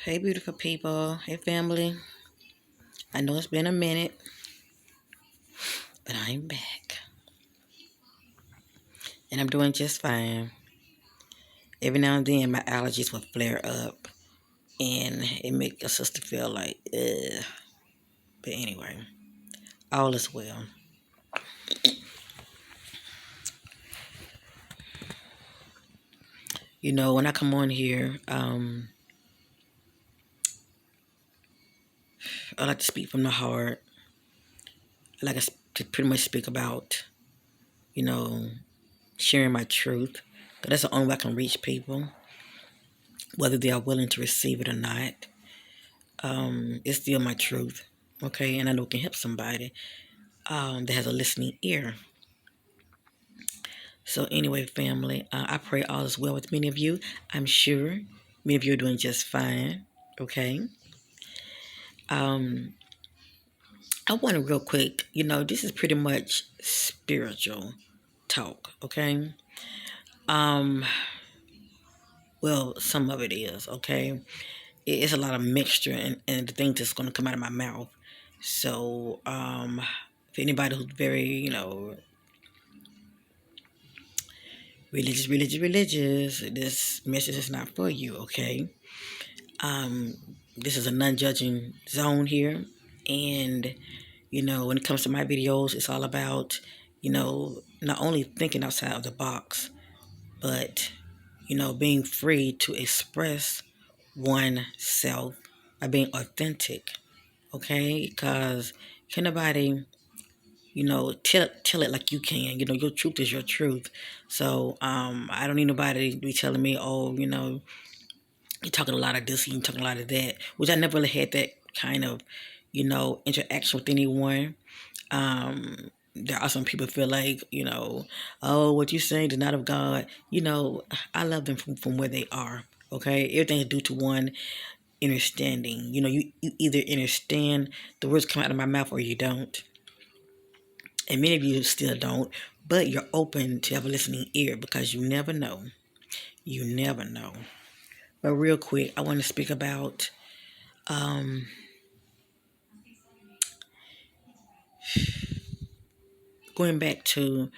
Hey, beautiful people. Hey, family. I know it's been a minute, but I'm back. And I'm doing just fine. Every now and then, my allergies will flare up, and it makes a sister feel like, ugh. But anyway, all is well. You know, when I come on here, I like to speak from the heart. I like to pretty much speak about, you know, sharing my truth. Because that's the only way I can reach people, whether they are willing to receive it or not. It's still my truth, okay? And I know it can help somebody that has a listening ear. So anyway, family, I pray all is well with many of you. I'm sure many of you are doing just fine, okay? Um, I want to real quick, this is pretty much spiritual talk, okay? Um, well, some of it is, okay? It's a lot of mixture and the things that's going to come out of my mouth. So, for anybody who's very, religious, this message is not for you, okay? Um, this is a non-judging zone here. And, when it comes to my videos, it's all about, not only thinking outside of the box, but, being free to express oneself by being authentic, okay? Because can nobody, tell it like you can. Your truth is your truth. So I don't need nobody to be telling me, oh, you're talking a lot of this, you're talking a lot of that, which I never really had that kind of, interaction with anyone. There are some people feel like, oh, what you're saying is not of God. I love them from where they are. Okay, everything is due to one understanding. You either understand the words come out of my mouth or you don't. And many of you still don't, but you're open to have a listening ear because you never know. You never know. But real quick, I want to speak about going back to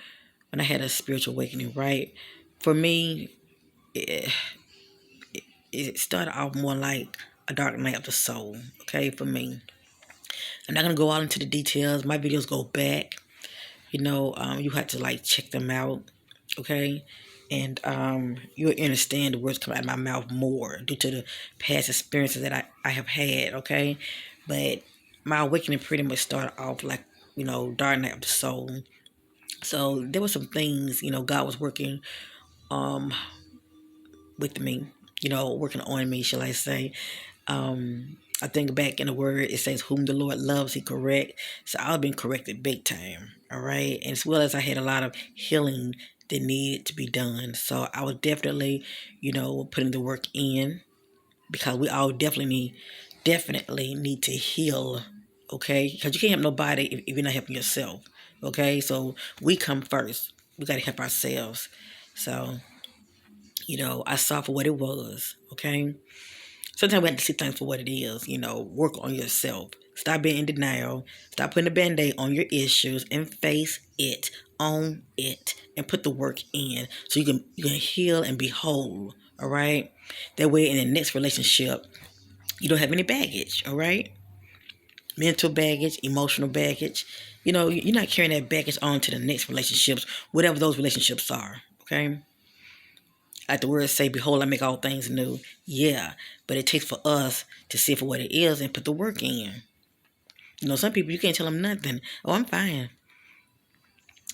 when I had a spiritual awakening, right? For me, it started off more like a dark night of the soul, okay, for me. I'm not going to go all into the details. My videos go back. You have to like check them out, okay? And you'll understand the words come out of my mouth more due to the past experiences that I have had, okay? But my awakening pretty much started off like, dark night of the soul. So there were some things, God was working um with me, working on me, shall I say. I think back in the word, it says, whom the Lord loves, he correct. So I've been corrected big time, all right? And as well as I had a lot of healing that needed to be done. So I was definitely, putting the work in because we all definitely need to heal, okay? Because you can't help nobody if you're not helping yourself, okay? So we come first. We got to help ourselves. So, I saw for what it was, okay? Sometimes we have to see things for what it is, work on yourself. Stop being in denial. Stop putting a band-aid on your issues and face it, own it, and put the work in so you can heal and be whole, all right? That way in the next relationship, you don't have any baggage, all right? Mental baggage, emotional baggage. You're not carrying that baggage on to the next relationships, whatever those relationships are, okay? Like the words say, behold, I make all things new. Yeah, but it takes for us to see it for what it is and put the work in. Some people, you can't tell them nothing. Oh, I'm fine.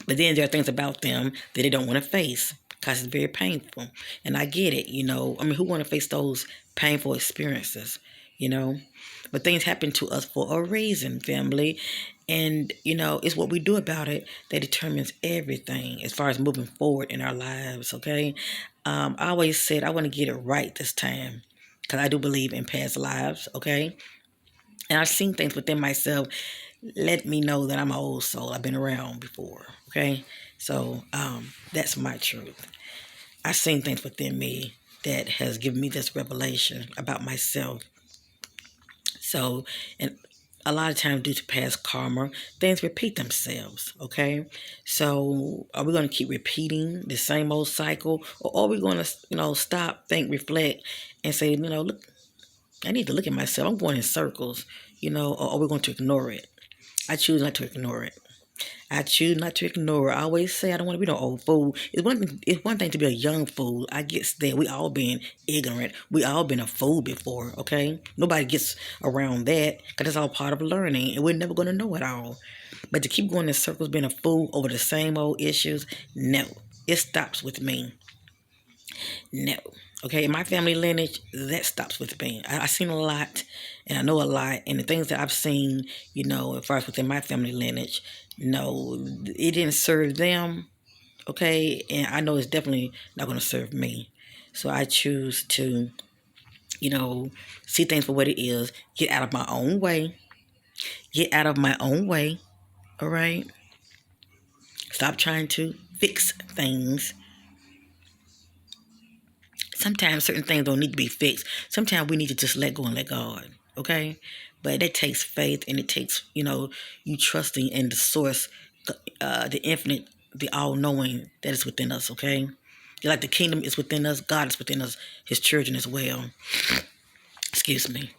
But then there are things about them that they don't want to face because it's very painful. And I get it, who want to face those painful experiences, you know? But things happen to us for a reason, family. And, it's what we do about it that determines everything as far as moving forward in our lives, okay? I always said I want to get it right this time because I do believe in past lives, okay? And I've seen things within myself let me know that I'm an old soul. I've been around before, okay? So that's my truth. I've seen things within me that has given me this revelation about myself, So, and a lot of times due to past karma, things repeat themselves. Okay, so are we going to keep repeating the same old cycle, or are we going to, stop, think, reflect, and say, look, I need to look at myself. I'm going in circles, or are we going to ignore it? I choose not to ignore it. I choose not to ignore. I always say I don't want to be no old fool. It's one thing to be a young fool. I get that. We all been ignorant. We all been a fool before, okay? Nobody gets around that because it's all part of learning and we're never going to know it all. But to keep going in circles being a fool over the same old issues, no. It stops with me. No. Okay, in my family lineage, that stops with me. I've seen a lot, and I know a lot, and the things that I've seen, as far as within my family lineage, no, it didn't serve them. Okay, and I know it's definitely not going to serve me. So I choose to, you know, see things for what it is. Get out of my own way. Get out of my own way. All right. Stop trying to fix things. Sometimes certain things don't need to be fixed. Sometimes we need to just let go and let God. Okay? But that takes faith and it takes, you trusting in the source, the infinite, the all knowing that is within us, okay? Like the kingdom is within us, God is within us, his children as well. Excuse me.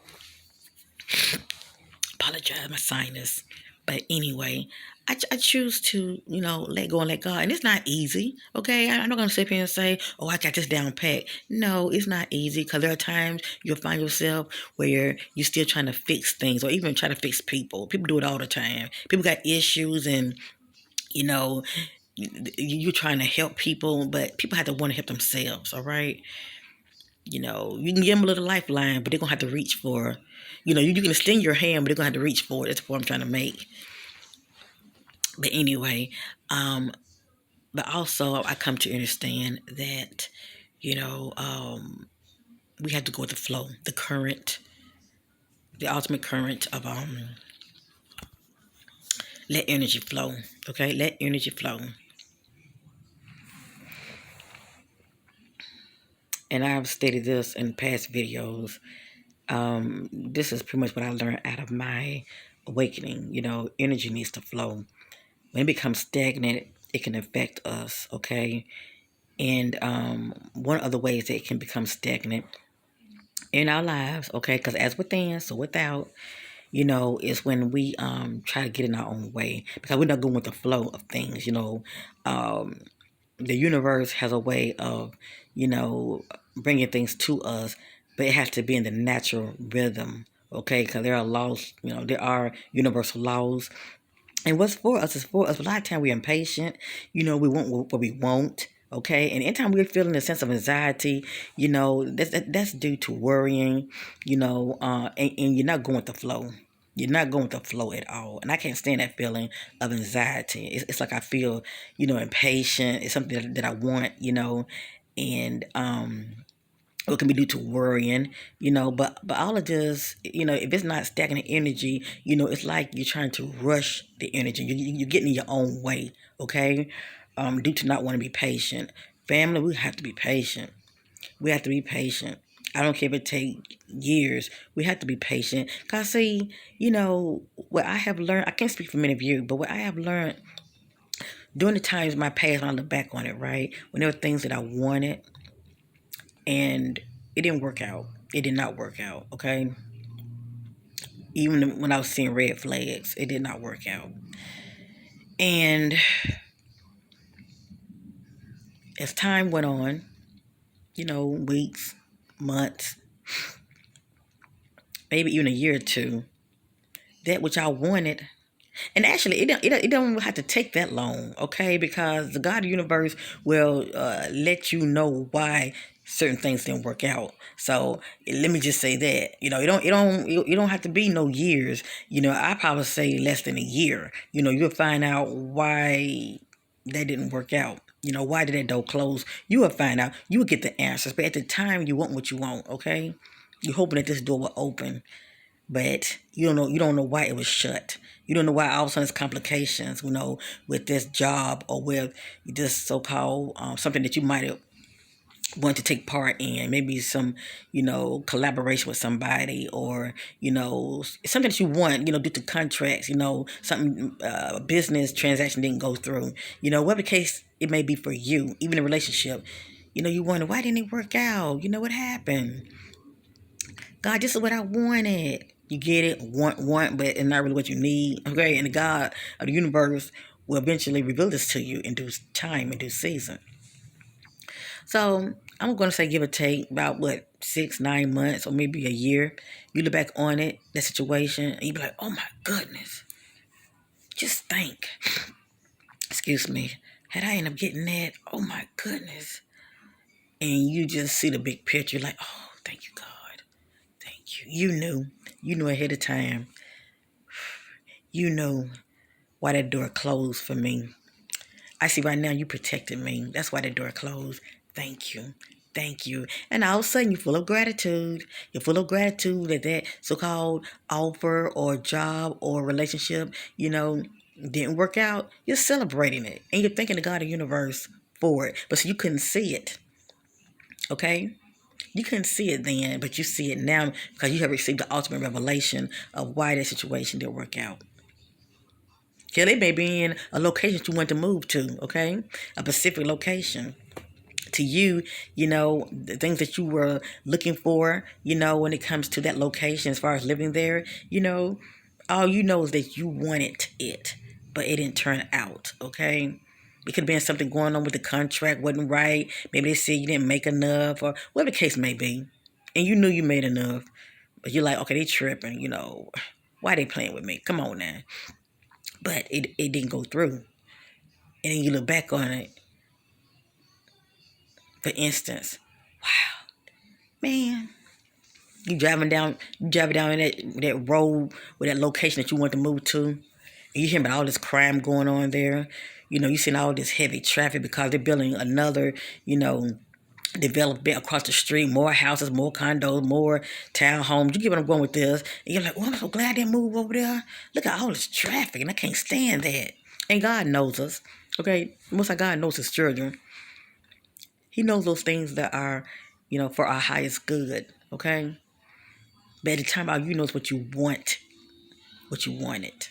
Apologize, my sinus. But anyway, I choose to, let go and let God. And it's not easy, okay? I'm not going to sit here and say, oh, I got this down pat. No, it's not easy because there are times you'll find yourself where you're still trying to fix things or even try to fix people. People do it all the time. People got issues and, you know, you're trying to help people, but people have to want to help themselves, all right? You can give them a little lifeline, but they're going to have to reach for, you can extend your hand, but they're going to have to reach for it. That's the point I'm trying to make. But anyway, but also I come to understand that, you know, um, we have to go with the flow, the current, the ultimate current of let energy flow. Okay, let energy flow. And I've stated this in past videos. This is pretty much what I learned out of my awakening. Energy needs to flow. When it becomes stagnant, it can affect us. Okay, and one of the ways that it can become stagnant in our lives, okay, because as within, so without, is when we try to get in our own way because we're not going with the flow of things. Um, the universe has a way of, bringing things to us, but it has to be in the natural rhythm, okay? Because there are laws, there are universal laws. And what's for us is for us. A lot of time we're impatient. We want what we want. Okay, and anytime we're feeling a sense of anxiety, that's due to worrying, and you're not going with the flow. You're not going with the flow at all. And I can't stand that feeling of anxiety. It's like I feel, impatient. It's something that I want, and it can be due to worrying, but all of this, if it's not stagnant energy, it's like you're trying to rush the energy. You're getting in your own way, okay? Due to not want to be patient. Family, we have to be patient. We have to be patient. I don't care if it takes years. We have to be patient. Because, see, what I have learned, I can't speak for many of you, but what I have learned during the times in my past, when I look back on it, right? When there were things that I wanted and it didn't work out. It did not work out, okay? Even when I was seeing red flags, it did not work out. And as time went on, weeks, months, maybe even a year or two, that which I wanted. And actually, it don't have to take that long, okay? Because the God universe will let you know why certain things didn't work out. So let me just say that you don't have to be no years. I probably say less than a year. You'll find out why that didn't work out. Why did that door close? You will find out. You will get the answers. But at the time, you want what you want, okay? You're hoping that this door will open, but you don't know why it was shut. You don't know why all of a sudden there's complications, with this job or with this so-called something that you might have want to take part in, maybe some, collaboration with somebody, or, something that you want, due to contracts, something, business transaction didn't go through, whatever case it may be for you, even a relationship, you wonder, why didn't it work out? What happened? God, this is what I wanted. You get it, want, but it's not really what you need. Okay, and the God of the universe will eventually reveal this to you in due time, in due season. So I'm going to say, give or take, about what, 6, 9 months, or maybe a year. You look back on it, that situation, and you be like, oh my goodness. Just think. Excuse me. Had I ended up getting that, oh my goodness. And you just see the big picture, like, oh, thank you, God. Thank you. You knew. You knew ahead of time. You knew why that door closed for me. I see right now you protected me. That's why the door closed. Thank you. Thank you. And all of a sudden, you're full of gratitude. You're full of gratitude that so-called offer or job or relationship, didn't work out. You're celebrating it. And you're thanking the God of the universe for it. But so you couldn't see it. Okay? You couldn't see it then, but you see it now because you have received the ultimate revelation of why that situation didn't work out. Yeah, they may be in a location that you want to move to, okay? A specific location. To you, the things that you were looking for, when it comes to that location as far as living there, all you know is that you wanted it, but it didn't turn out, okay? It could have been something going on with the contract, wasn't right. Maybe they said you didn't make enough, or whatever the case may be. And you knew you made enough, but you're like, okay, they tripping, why they playing with me? Come on now. But it didn't go through. And then you look back on it, for instance, man, you driving down that road with that location that you want to move to, and you hear about all this crime going on there. You seeing all this heavy traffic because they're building another, development across the street, more houses, more condos, more townhomes. You get what I'm going with this. And you're like, oh, I'm so glad they moved over there. Look at all this traffic, and I can't stand that. And God knows us. Okay? Most of God knows his children. He knows those things that are, for our highest good. Okay? But at the time out, you knows what you want, what you wanted,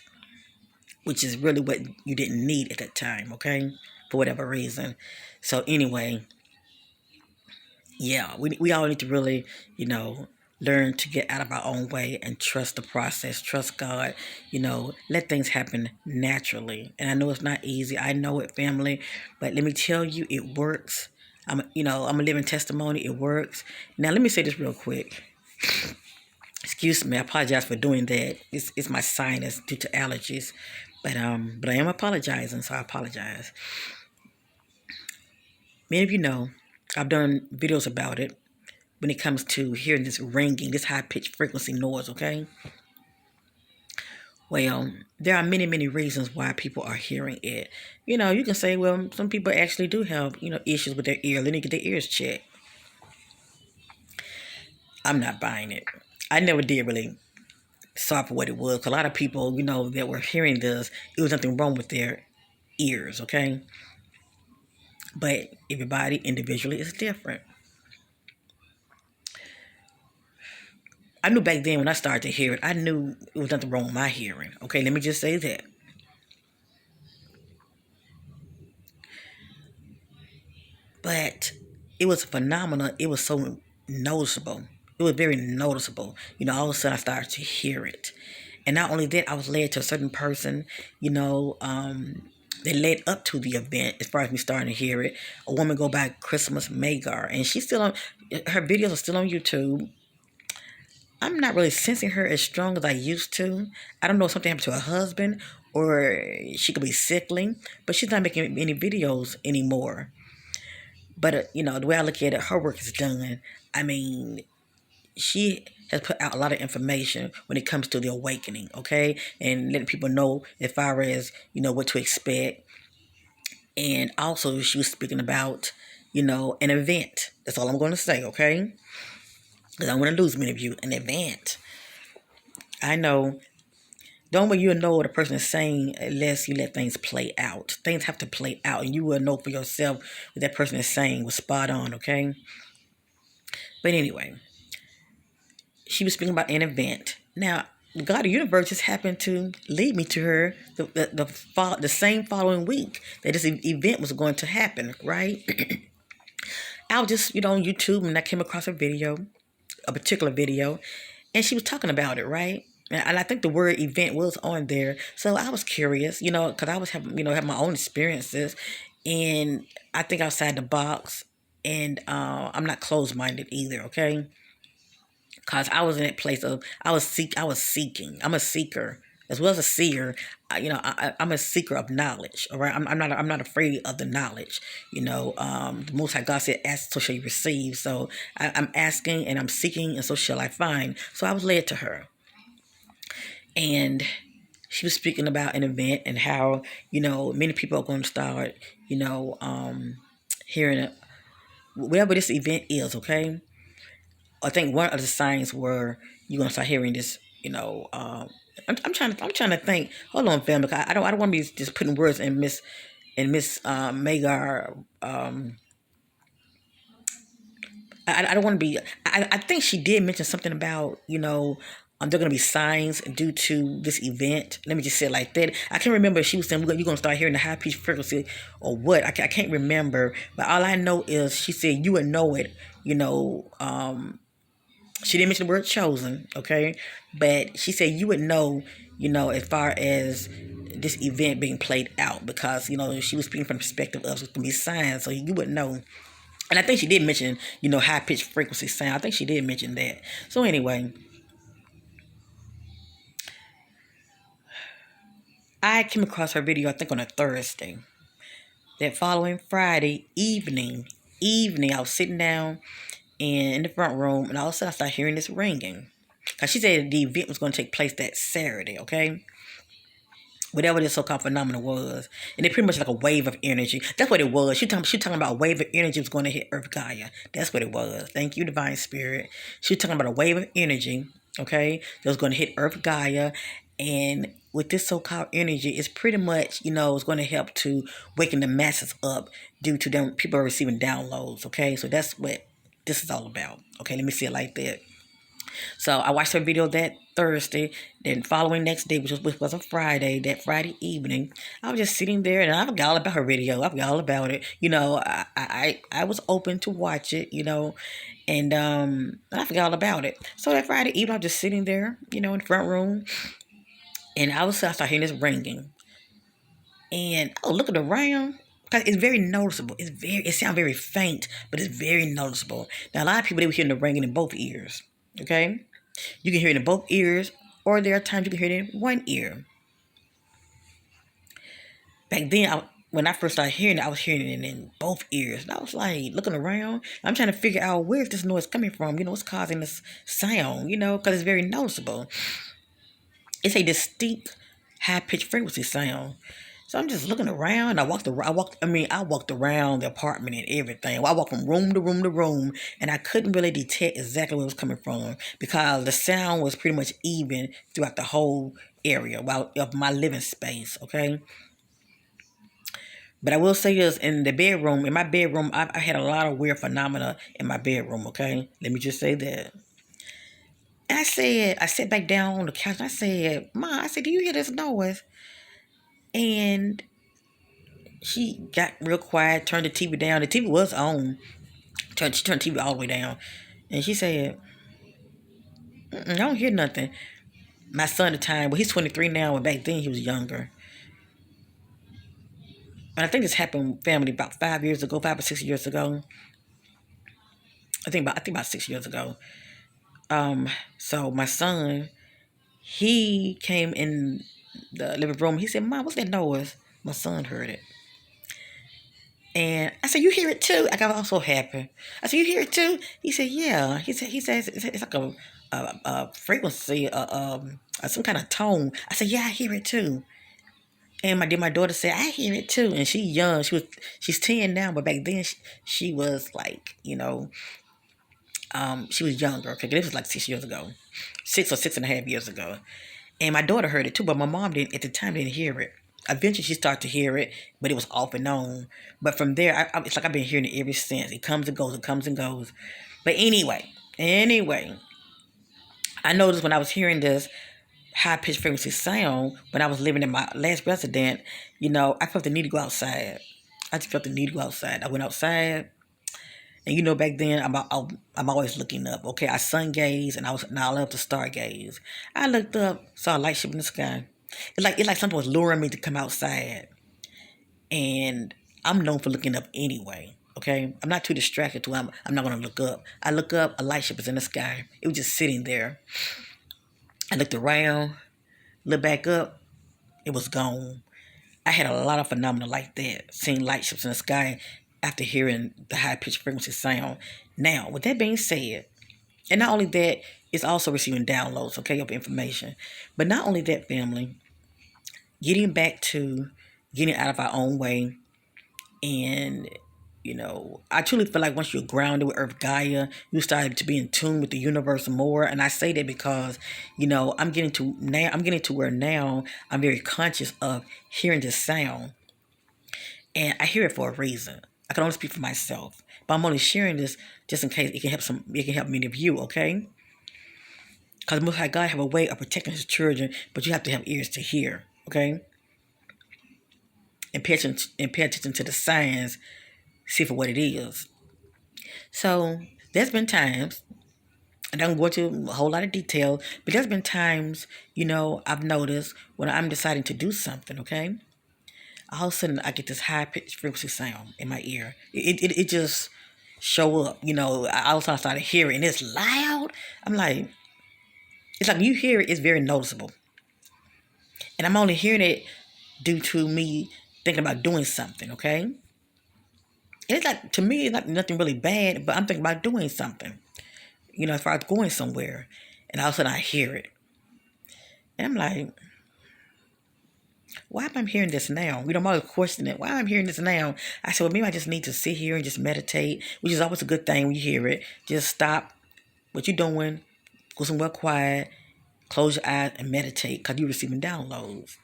which is really what you didn't need at that time, okay? For whatever reason. So anyway, yeah, we all need to really, learn to get out of our own way and trust the process, trust God, let things happen naturally. And I know it's not easy. I know it, family, but let me tell you, it works. I'm a living testimony. It works. Now, let me say this real quick. Excuse me, I apologize for doing that. It's my sinus due to allergies. But I am apologizing, so I apologize. Many of you know I've done videos about it when it comes to hearing this ringing, this high-pitched frequency noise, okay? Well, there are many, many reasons why people are hearing it. You can say, well, some people actually do have, issues with their ear. They need to get their ears checked. I'm not buying it. I never did really saw for what it was. A lot of people, that were hearing this, it was nothing wrong with their ears, okay? But everybody individually is different. I knew back then when I started to hear it, I knew it was nothing wrong with my hearing. Okay, let me just say that. But it was phenomenal. It was so noticeable. It was very noticeable. All of a sudden I started to hear it. And not only that, I was led to a certain person, that led up to the event as far as me starting to hear it. A woman go by Christmas Magar, and she's still on, her videos are still on YouTube. I'm not really sensing her as strong as I used to. I don't know if something happened to her husband or she could be sickly, but she's not making any videos anymore. But, the way I look at it, her work is done. I mean, she has put out a lot of information when it comes to the awakening, okay? And letting people know as far as, what to expect. And also she was speaking about, an event. That's all I'm going to say, okay? Because I don't want to lose many of you. An event. I know The only way you'll know what a person is saying unless you let things play out. Things have to play out, and you will know for yourself what that person is saying was spot on, okay? But anyway, she was speaking about an event. Now, God, the universe just happened to lead me to her the same following week that this event was going to happen, right? I was just, on YouTube, and I came across a particular video, and she was talking about it, right? And I think the word event was on there. So I was curious, because I was having, have my own experiences, and I think outside the box, and I'm not closed minded either, okay? Because I was in that place of I was seeking. I'm a seeker as well as a seer. I'm a seeker of knowledge. All right, I'm not afraid of the knowledge. The Most High God said, "Ask, so shall you receive." So I'm asking and I'm seeking, and so shall I find. So I was led to her, and she was speaking about an event and how many people are going to start hearing it, whatever this event is. Okay, I think one of the signs were you're gonna start hearing this. I'm trying to think. Hold on, family. I don't want to be just putting words in Miss Magar. I don't want to be. I think she did mention something about there going to be signs due to this event. Let me just say it like that. I can't remember if she was saying you're going to start hearing the high pitched frequency or what. I can't remember. But all I know is she said you would know it. She didn't mention the word chosen, okay? But she said you would know, as far as this event being played out because, she was speaking from the perspective of it's going to be signs, so you would know. And I think she did mention, high pitched frequency sound. I think she did mention that. So anyway, I came across her video, I think on a Thursday. That following Friday evening, I was sitting down in the front room, and all of a sudden I started hearing this ringing. Cause she said the event was going to take place that Saturday, okay? Whatever this so-called phenomenon was. And it pretty much like a wave of energy. That's what it was. She talking about a wave of energy was going to hit Earth Gaia. That's what it was. Thank you, Divine Spirit. She was talking about a wave of energy, okay, that was going to hit Earth Gaia. And with this so-called energy, it's pretty much, it's going to help to waken the masses up due to them people are receiving downloads, okay? So that's what this is all about. Okay, let me see it like that. So I watched her video that Thursday. Then following next day, which was a Friday, that Friday evening, I was just sitting there and I forgot all about her video. I forgot all about it. I was open to watch it. And I forgot all about it. So that Friday evening, I was just sitting there, in the front room, and I started hearing this ringing, and looking around. Cause it's very noticeable. It sounds very faint, but it's very noticeable. Now a lot of people they were hearing the ringing in both ears. Okay, you can hear it in both ears, or there are times you can hear it in one ear. Back then, when I first started hearing it, I was hearing it in both ears. And I was like looking around. I'm trying to figure out where's this noise coming from. What's causing this sound? Because it's very noticeable. It's a distinct high pitched frequency sound. So I'm just looking around. I walked around the apartment and everything. I walked from room to room to room, and I couldn't really detect exactly where it was coming from because the sound was pretty much even throughout the whole area of my living space. Okay, but I will say this: in my bedroom, I had a lot of weird phenomena in my bedroom. Okay, let me just say that. And I sat back down on the couch and I said, "Ma," I said, "do you hear this noise?" And she got real quiet, turned the TV down. The TV was on. She turned the TV all the way down. And she said, I don't hear nothing. My son at the time, well, he's 23 now, but back then he was younger. And I think this happened, family, about 5 or 6 years ago. I think about 6 years ago. So my son, he came in the living room. He said, "Mom, what's that noise?" My son heard it. And I said, "You hear it too?" I got all so happy. I said, "You hear it too?" He said, "Yeah." He says it's like a frequency, some kind of tone. I said, "Yeah, I hear it too." And my daughter said, "I hear it too." And she's young. She's 10 now, but back then she was like, she was younger. Okay, this was like 6 years ago, 6 or 6.5 years ago. And my daughter heard it too, but my mom didn't at the time didn't hear it. Eventually, she started to hear it, but it was off and on. But from there, it's like I've been hearing it ever since. It comes and goes. It comes and goes. But anyway, I noticed when I was hearing this high pitched frequency sound when I was living in my last resident, I felt the need to go outside. I just felt the need to go outside. I went outside, and back then I'm always looking up. Okay, I sun gaze, and I love to stargaze. I looked up, saw a light ship in the sky. It's like something was luring me to come outside, and I'm known for looking up anyway. Okay, I'm not too distracted to. I'm not gonna look up. I look up, a light ship is in the sky. It was just sitting there. I looked around, looked back up, it was gone. I had a lot of phenomena like that, seeing light ships in the sky after hearing the high pitched frequency sound. Now, with that being said, and not only that, it's also receiving downloads, okay, of information. But not only that, family, getting back to getting out of our own way. And, I truly feel like once you're grounded with Earth Gaia, you start to be in tune with the universe more. And I say that because, I'm getting to where now I'm very conscious of hearing this sound. And I hear it for a reason. I can only speak for myself. But I'm only sharing this just in case it can help many of you, okay? Because Most High God have a way of protecting his children, but you have to have ears to hear, okay? And pay attention to the signs, see for what it is. So there's been times, and I'm going to a whole lot of detail, but there's been times, I've noticed when I'm deciding to do something, okay? All of a sudden I get this high pitched frequency sound in my ear. It just show up, I all of a sudden I started hearing it's loud. I'm like, it's like when you hear it, it's very noticeable. And I'm only hearing it due to me thinking about doing something, okay? And it's like, to me, it's like nothing really bad, but I'm thinking about doing something, as far as going somewhere. And all of a sudden I hear it. And I'm like, why am I hearing this now? I'm always questioning it. Why am I hearing this now? I said, well, maybe I just need to sit here and just meditate, which is always a good thing when you hear it. Just stop what you're doing, go somewhere quiet, close your eyes, and meditate, because you're receiving downloads.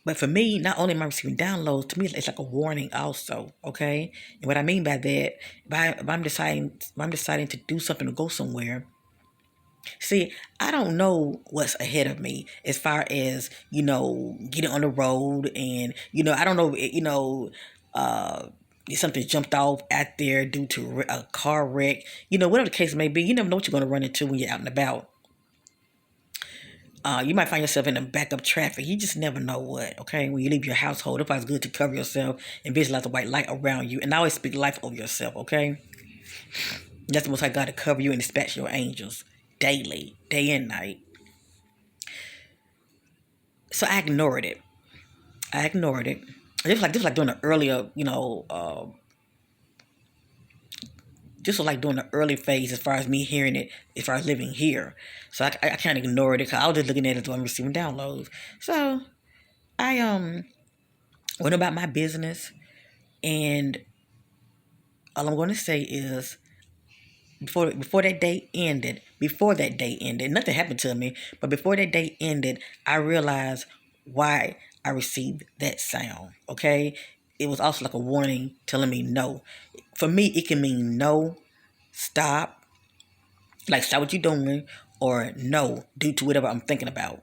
But for me, not only am I receiving downloads, to me, it's like a warning also, okay? And what I mean by that, if I'm deciding to do something or go somewhere, see, I don't know what's ahead of me as far as, getting on the road, and, I don't know, if something jumped off out there due to a car wreck, whatever the case may be. You never know what you're going to run into when you're out and about. You might find yourself in a backup traffic. You just never know what, okay? When you leave your household, it's good to cover yourself and visualize the white light around you. And I always speak life over yourself, okay? That's the Most High God to cover you and dispatch your angels daily, day and night. So I ignored it. Just like doing the earlier, just like doing the early phase as far as me hearing it, as far as living here. So I can't ignore it because I was just looking at it as I'm receiving downloads. So I went about my business, and all I'm going to say is before that day ended, nothing happened to me, but before that day ended, I realized why I received that sound, okay? It was also like a warning telling me no. For me, it can mean no, stop, like stop what you're doing, or no, due to whatever I'm thinking about,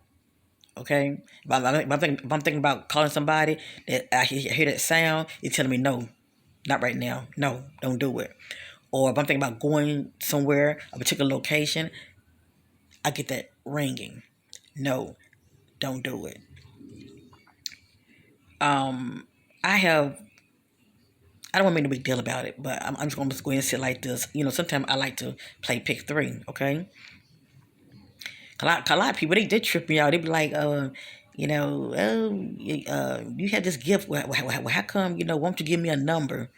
okay? If I'm thinking about calling somebody, that I hear that sound, it's telling me no, not right now, no, don't do it. Or if I'm thinking about going somewhere, a particular location, I get that ringing. No, don't do it. I don't want to make a big deal about it, but I'm just going to go ahead and sit like this. Sometimes I like to play pick three, okay? A lot of people, they trip me out. They be like, you had this gift. Well, how come, won't you give me a number?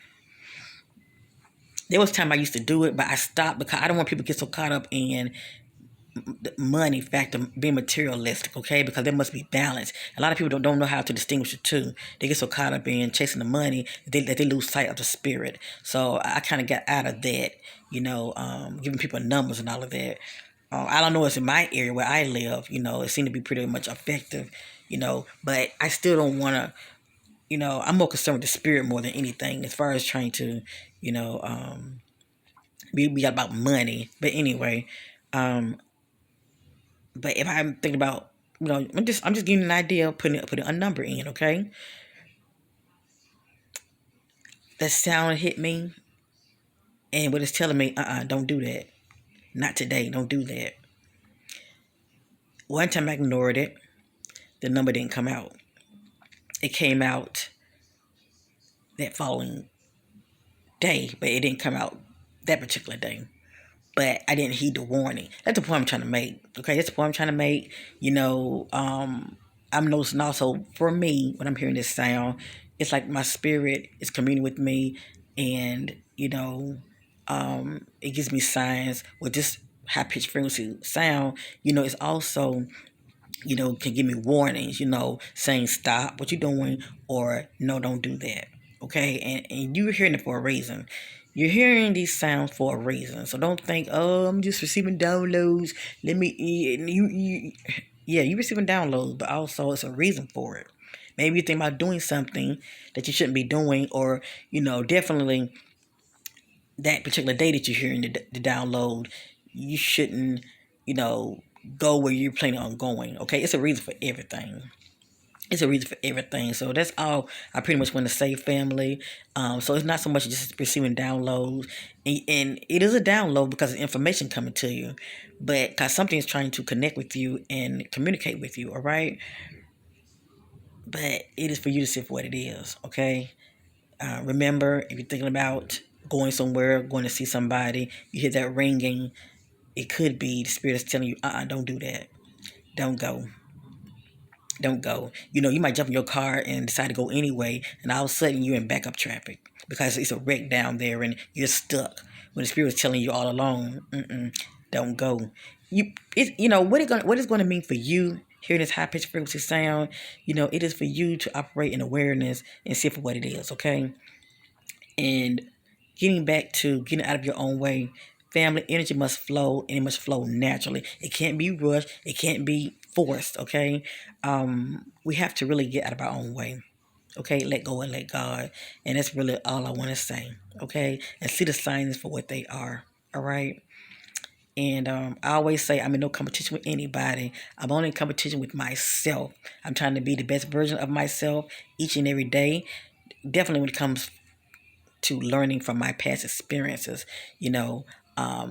There was time I used to do it, but I stopped because I don't want people to get so caught up in the money factor, being materialistic, okay? Because there must be balance. A lot of people don't know how to distinguish the two. They get so caught up in chasing the money that they lose sight of the spirit. So I kind of got out of that, giving people numbers and all of that. I don't know it's in my area where I live, it seemed to be pretty much effective, but I still don't want to, I'm more concerned with the spirit more than anything as far as trying to, you know, be about money. But anyway, um, but if I'm thinking about, I'm just giving you an idea, putting a number in, okay? That sound hit me, and what it's telling me, don't do that. Not today, don't do that. One time I ignored it, the number didn't come out. It came out that following day, but it didn't come out that particular day. But I didn't heed the warning. That's the point I'm trying to make. Okay, that's the point I'm trying to make. I'm noticing also for me when I'm hearing this sound, it's like my spirit is communing with me, and it gives me signs with this high pitched frequency sound. It's also can give me warnings, saying stop what you're doing or no, don't do that. Okay, and you're hearing it for a reason. You're hearing these sounds for a reason. So don't think, oh, I'm just receiving downloads. Let me, yeah, you're receiving downloads, but also it's a reason for it. Maybe you think about doing something that you shouldn't be doing, or, definitely that particular day that you're hearing the download, you shouldn't, you know, go where you're planning on going. Okay, it's a reason for everything. It's a reason for everything. So that's all I pretty much want to say, family. So it's not so much just receiving downloads, and it is a download because of information coming to you, but because something is trying to connect with you and communicate with you. All right, but it is for you to see for what it is. Okay. Remember, if you're thinking about going somewhere, going to see somebody, you hear that ringing, it could be the spirit is telling you, don't do that. Don't go. Don't go. You might jump in your car and decide to go anyway, and all of a sudden you're in backup traffic because it's a wreck down there and you're stuck. When the spirit is telling you all along, don't go. What it's going to mean for you hearing this high pitched frequency sound. It is for you to operate in awareness and see for what it is. Okay, and getting back to getting out of your own way. Family energy must flow, and it must flow naturally. It can't be rushed. It can't be forced. Okay, we have to really get out of our own way. Okay, let go and let God, and that's really all I want to say. Okay, and see the signs for what they are. All right. And I always say I'm in no competition with anybody. I'm only in competition with myself. I'm trying to be the best version of myself each and every day. Definitely when it comes to learning from my past experiences.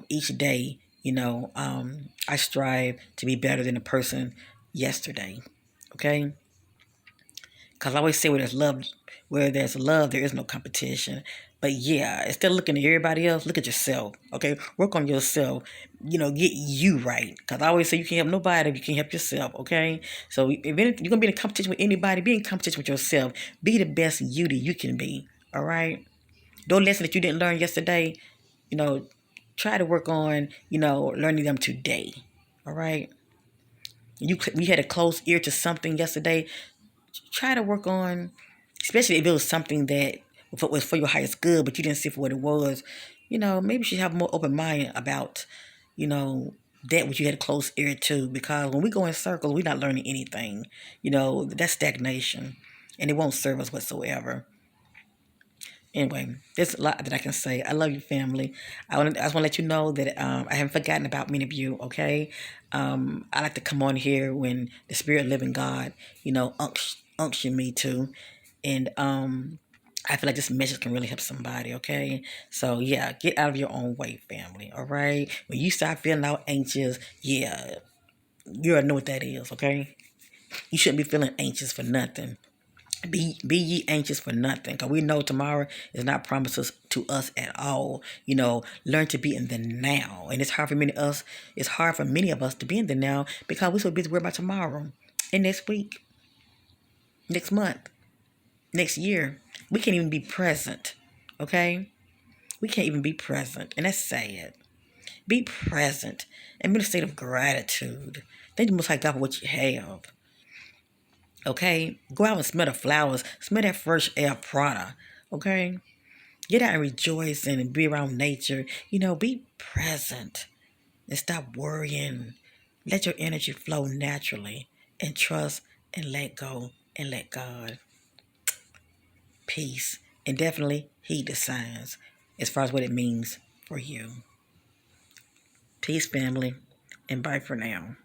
Each day, I strive to be better than the person yesterday. Okay? Because I always say where there's love, there is no competition. But yeah, instead of looking at everybody else, look at yourself. Okay? Work on yourself. Get you right. Because I always say you can't help nobody if you can't help yourself. Okay? So if you're going to be in a competition with anybody, be in competition with yourself. Be the best you that you can be. All right? Those lessons that you didn't learn yesterday, you know, try to work on, learning them today. All right? You had a close ear to something yesterday. Try to work on, especially if it was something that was for your highest good, but you didn't see for what it was. Maybe you should have a more open mind about, that which you had a close ear to. Because when we go in circles, we're not learning anything. That's stagnation, and it won't serve us whatsoever. Anyway, there's a lot that I can say. I love you, family. I just want to let you know that I haven't forgotten about many of you. Okay, I like to come on here when the Spirit of Living God, unction me to, and I feel like this message can really help somebody. Okay, so yeah, get out of your own way, family. All right, when you start feeling out anxious, yeah, you already know what that is. Okay, you shouldn't be feeling anxious for nothing. Be ye anxious for nothing, because we know tomorrow is not promised to us at all. Learn to be in the now, and it's hard for many of us to be in the now because we're so busy worried about tomorrow and next week, next month, next year. We can't even be present. Okay, we can't even be present, and that's sad. Be present and be in a state of gratitude. Thank the Most High God for what you have. Okay? Go out and smell the flowers. Smell that fresh air Prada. Okay? Get out and rejoice and be around nature. Be present. and stop worrying. Let your energy flow naturally and trust and let go and let God. Peace. And definitely heed the signs as far as what it means for you. Peace, family, and bye for now.